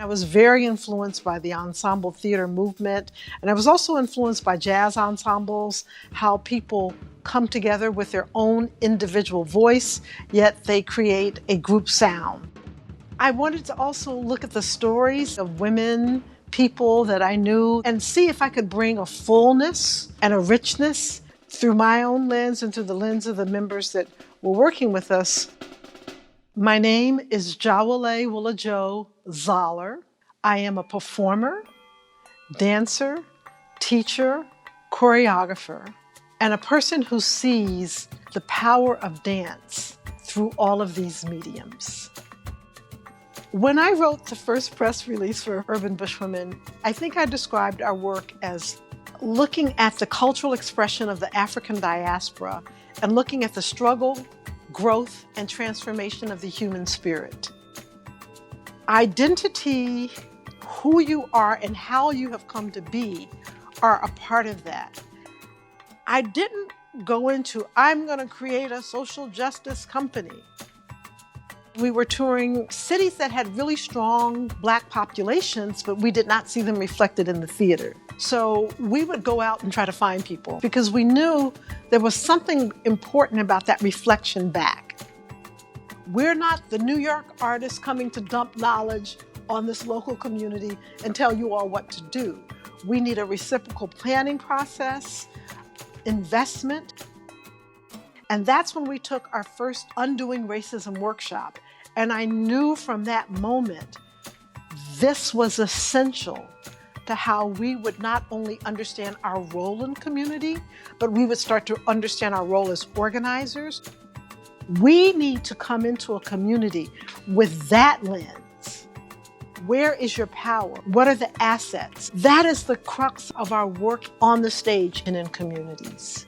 I was very influenced by the ensemble theater movement, and I was also influenced by jazz ensembles, how people come together with their own individual voice, yet they create a group sound. I wanted to also look at the stories of women, people that I knew, and see if I could bring a fullness and a richness through my own lens and through the lens of the members that were working with us. My name is Jawole Wulajo Zoller. I am a performer, dancer, teacher, choreographer, and a person who sees the power of dance through all of these mediums. When I wrote the first press release for Urban Bushwomen, I think I described our work as looking at the cultural expression of the African diaspora and looking at the struggle, growth, and transformation of the human spirit. Identity, who you are, and how you have come to be are a part of that. I didn't go into, I'm going to create a social justice company. We were touring cities that had really strong Black populations, but we did not see them reflected in the theater. So we would go out and try to find people because we knew there was something important about that reflection back. We're not the New York artists coming to dump knowledge on this local community and tell you all what to do. We need a reciprocal planning process, investment. And that's when we took our first Undoing Racism workshop. And I knew from that moment, this was essential to how we would not only understand our role in community, but we would start to understand our role as organizers. We need to come into a community with that lens. Where is your power? What are the assets? That is the crux of our work on the stage and in communities.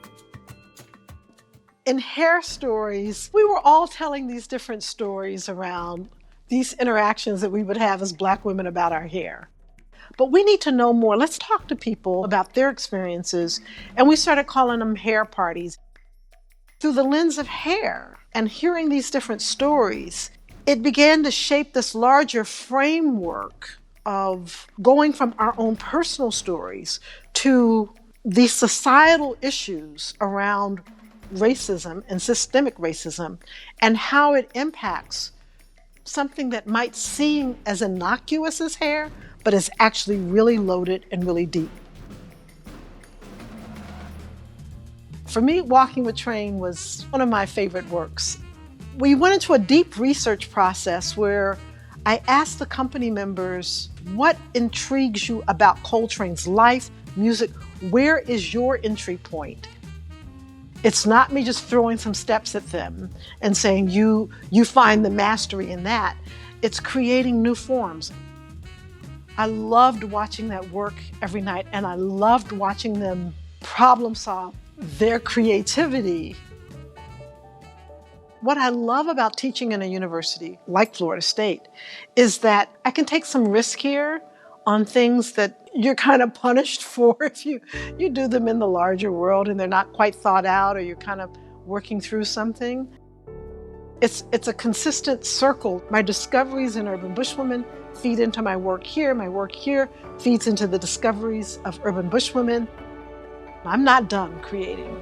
In Hair Stories, we were all telling these different stories around these interactions that we would have as Black women about our hair. But we need to know more. Let's talk to people about their experiences. And we started calling them hair parties. Through the lens of hair and hearing these different stories, it began to shape this larger framework of going from our own personal stories to the societal issues around racism and systemic racism and how it impacts something that might seem as innocuous as hair, but is actually really loaded and really deep. For me, Walking with Train was one of my favorite works. We went into a deep research process where I asked the company members, what intrigues you about Coltrane's life, music? Where is your entry point? It's not me just throwing some steps at them and saying, you find the mastery in that. It's creating new forms. I loved watching that work every night, and I loved watching them problem solve their creativity. What I love about teaching in a university like Florida State is that I can take some risk here on things that you're kind of punished for if you do them in the larger world and they're not quite thought out, or you're kind of working through something. It's a consistent circle. My discoveries in Urban Bushwomen feed into my work here feeds into the discoveries of Urban Bushwomen. I'm not done creating.